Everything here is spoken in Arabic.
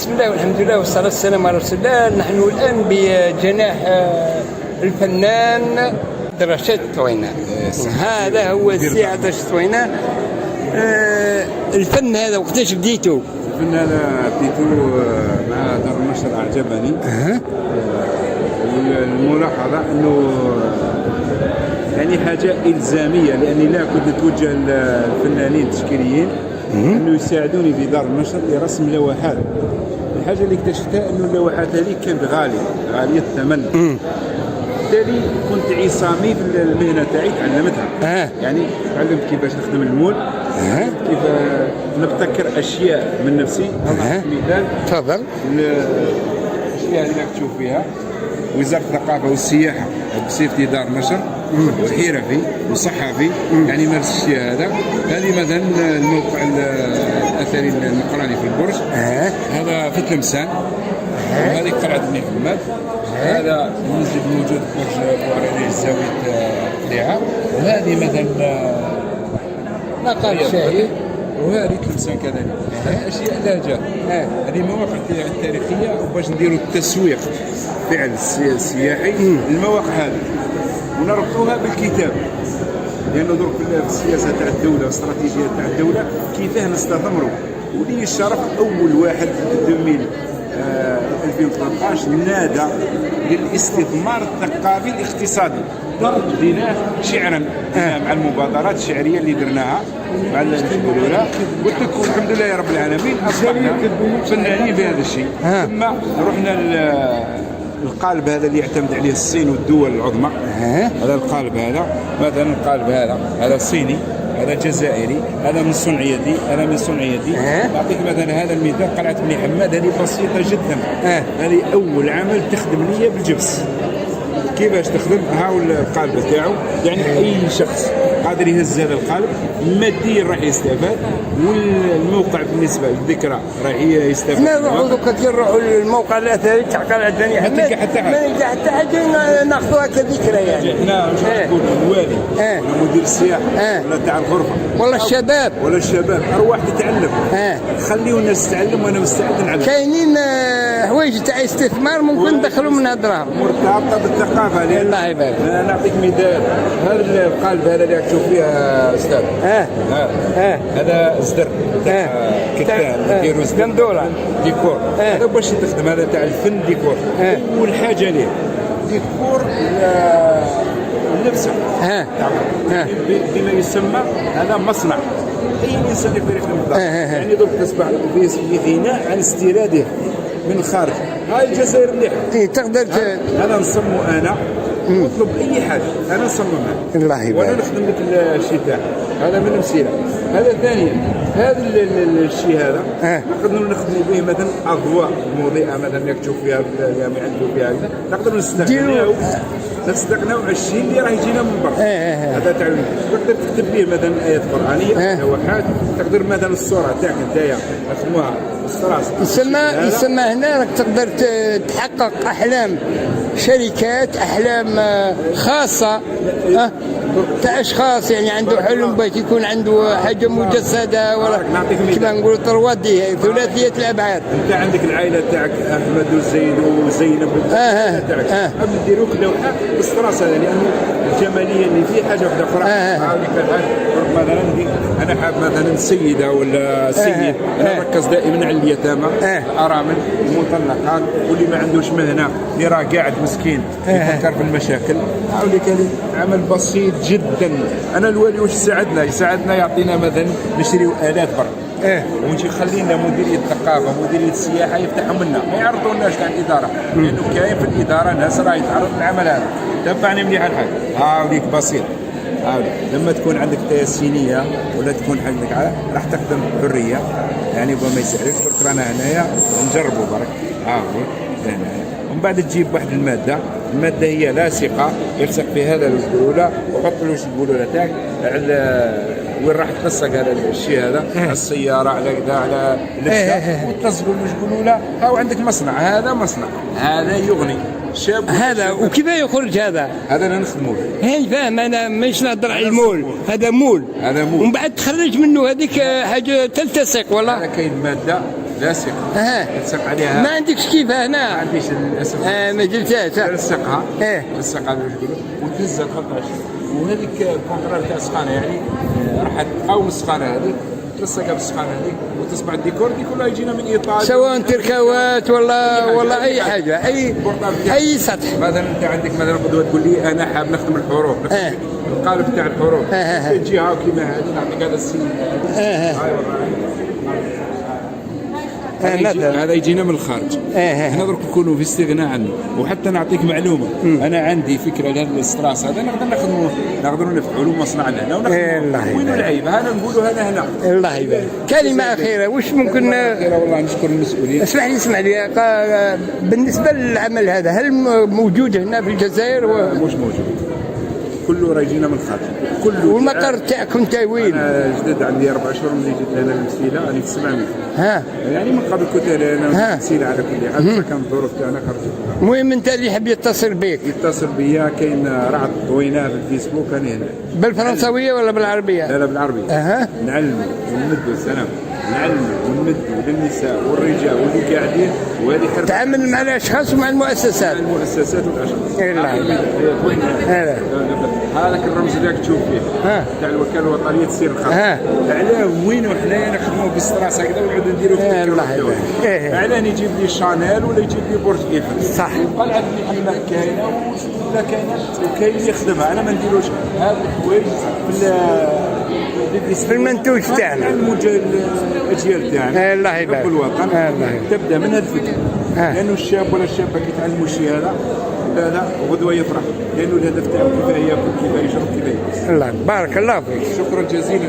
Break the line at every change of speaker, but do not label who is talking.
بسم الله والحمد لله والصلاة والسلام على رسول الله. نحن الآن بجناح الفنان رشاد طوينة. هذا هو السي رشاد طوينة. الفن هذا وقتاش بديتو؟
الفن هذا بديتو مع دار النشر أعجبني. الملاحظة أنه يعني حاجة إلزامية، لأني لا كنت نتوجه للفنانين التشكيليين أنه يساعدوني في دار النشر لرسم لوحات. الحاجة اللي اكتشفتها أنه اللوحات هذه كانت غالية الثمن. بالتالي كنت عصامي في المهنة تاعي، تعلمتها. يعني تعلمت كيفاش نخدم المول، كيف نبتكر أشياء من نفسي. مثال
تفضل.
الأشياء اللي تشوف فيها وزارة الثقافة والسياحة بصفتي دار نشر وحرفي وصحفي، يعني مارس الشيء هذا. هذه مثلا الموقع الأثري النقراني في البرج، هذا في تلمسان، وهذه قلعة بن حماد، هذا المسجد الموجود في برج بوعريني زاوية قليعة، وهذه مثلا
مقام شاهي،
وهذه تلمسان كذلك. أشياء لا جاء. هذه مواقع تاريخية، وباش نديروا التسويق فعل السياحي للمواقع هذه ونربطوها بالكتاب، لأنه درك في السياسة تاع الدولة والاستراتيجية تاع الدولة كيفاه نستثمروا. ولي الشرف أول واحد في 2013 نادى للاستثمار الثقافي الاقتصادي. بديناه شعرا مع المبادرات الشعريه اللي درناها مع الدوله، قلت لكم الحمد لله يا رب العالمين اصبحنا فنانين بهذا الشيء. ثم رحنا القالب هذا اللي يعتمد عليه الصين والدول العظمى. هذا القالب هذا مثلا، القالب هذا صيني، هذا جزائري، هذا من صنع يدي، هذا من صنع يدي. نعطيك مثلا هذا المثال، قلعة بن حماد، هذه بسيطة جدا. هذه أول عمل تخدم لي بالجبس. كيفاش تخدم؟ هاو القالب تاعو، يعني أي شخص قادر يهز هذا القالب، ماديا راح يستفاد، والموقع بالنسبة للذكرى راح يستفاد.
نروحوا دوكا نروحوا للموقع الأثري تاع قلعة بن حماد، ما نلقى حتى حاجة ناخذوها كذكرى. يعني
احنا واش نقول الوالي ولا مدير السياحة ولا تاع الغرفة ولا الشباب أرواح تتعلم. خليوا الناس تتعلم، وأنا مستعد نعلم.
كاينين حوايج تاع استثمار ممكن ندخلوا منها دراهم
مرتبطة بالثقافة.
الله يبارك.
نعطيك مثال، هذا القالب هذا اللي تشوف فيه استاذ، هذا زدر كتان نديرو
زدر
ديكور. هذا باش تخدم، هذا تاع الفن ديكور. اول حاجه ليه ديكور اللبسه، بما يسمى هذا مصنع. اي انسان يقدر يخدم بالضبط. يعني درك تصبح في غناء عن استيراده من الخارج. هاي الجزائر مليحه،
تقدر
هذا نصمو انا، نطلب اي حاجه انا نصممها.
الله يبارك.
وانا نخدم لك الشيء تاعك. هذا من امثله. هذا ثانيا، هذا الشيء هذا نقدروا نخدموا به مثلا اضواء مضيئه، مثلا ياك تشوف فيها الجامعه عنده فيها هكذا، نقدروا نستغناو على الشيء اللي راه يجينا من برا. هذا تاع تقدر تكتب به مثلا ايات قرانيه، لوحات. تقدر مثلا الصوره تاعك نتايا رسموها
يسمى هنا راك تقدر تحقق احلام شركات، احلام خاصه تاع اشخاص، يعني عنده حلم باش يكون عنده حاجه مجسده، ولا كما نقولوا طروادي، ثلاثيه الابعاد.
انت عندك العائله تاعك احمد وزيد وزينب تاعك، نديروك لوحه بالصراص هذا، لانه الجماليه اللي فيه حاجه واحده اخرى. مثلا انا حاب مثلا سيده ولا سيد، انا نركز دائما على اليتامى، ارامل، المطلقات، واللي ما عندوش مهنه، اللي راه قاعد مسكين يفكر في المشاكل. هاوليك عمل بسيط جدا. انا الوالي واش يساعدنا يعطينا مثلا نشريو آلات برك، ونجي خلينا مديريه الثقافه مديريه السياحه يفتحوا منا، ما يعرضوناش تاع الاداره، لانه كاين في الاداره ناس راه يتعرض للعمل هذا. تبعني مليح الحاج. هاوليك بسيط. لما تكون عندك تيسينيه ولا تكون عندك راح تخدم بحريه، يعني ما يسعركش برك رانا هنايا نجربوا برك. ومن بعد تجيب واحد الماده هي لاصقه، يلصق في هذا الجلوله، وحط له الجلوله تاعك وين راح تلصق هذا الشيء هذا، على السياره، على كذا، على اللبسه، وتلصقوا الجلوله. هاو عندك مصنع، هذا مصنع، هذا يغني شاب.
هذا وكيف يخرج هذا
انا نخدموه.
هاي فاهم انا، مش نهضر على المول، هذا مول، ومن بعد تخرج منه هذيك حاجه تلتصق. والله
كاين ماده لا ثقه تلصق عليها.
ما عندكش كيفها
ما
هنا؟
عنديش للاسف.
ما جبتهاش.
تلصقها
ايه
على وتهزها تحطها وهذيك الكونترول تاع السخانه يعني راح تقاوم السخانه هذيك تلصقها بالسخانه هذيك وتصبح الديكور دي كلها يجينا من ايطاليا
سواء تركاوات ولا اي حاجه اي سطح.
مثلا انت عندك مثلا قدوه تقول لي انا حاب نخدم الحروف القالب تاع الحروف تجي هاو كيما هذه نعطيك هذا السين هذا يجينا من الخارج. احنا درك نكونوا في استغناء عنه. وحتى نعطيك معلومه انا عندي فكره لهذا الستراس هذا نقدر نخدموه نقدروا نفتحوا له مصنعنا هنا ونخدموه. وين العيب؟ هذا نقولوا هذا هنا.
الله يبارك. كلمه اخيره واش ممكن؟
والله نشكر المسؤولين.
اسمح لي بالنسبه للعمل هذا هل موجود هنا في الجزائر؟
مش موجود كله راه يجينا من الخارج كله.
والمقر تاعكم انت وين؟
انا جدد عندي 4 شهور ملي جيت هنا للمسيله راني في 700 يعني من قبل كنت انا مسيله على كل حال كانت الظروف تاعنا خرجت.
المهم انت اللي يحب يتصل بك
يتصل بيا كاين راه طويناه في الفيسبوك انا هنا.
بالفرنسويه ولا بالعربيه؟
لا بالعربيه. نعلموا ونمدوا السلام نعلموا ونمدوا للنساء والرجال واللي قاعدين وهذه حرفه.
تعامل مع الاشخاص ومع المؤسسات.
المؤسسات والاشخاص.
الله
هذاك الرمز اللي راك تشوف فيه تاع الوكاله الوطنيه تسير الخط. علاه وين وحنايا نخدموا بالستراس هكذا ونعودوا نديروا في الدول. علاه يجيب لي شانيل ولا يجيب لي برج ايفل
صح.
يبقى العاد اللي كاينه ولا كاينه وكاين اللي يخدمها. انا ما نديروش هذا الحوايج
في المنتوج تاعنا
الاجيال تاعنا.
الله يبارك.
الوطن تبدا من هذا الفكر لانه الشاب ولا الشابه كيتعلموا الشيء هذا لا غدوه يفرح لانه الهدف تاعو كيف ياكل كيف يشرب كيف يلبس.
الله بارك الله فيك.
شكرا جزيلا.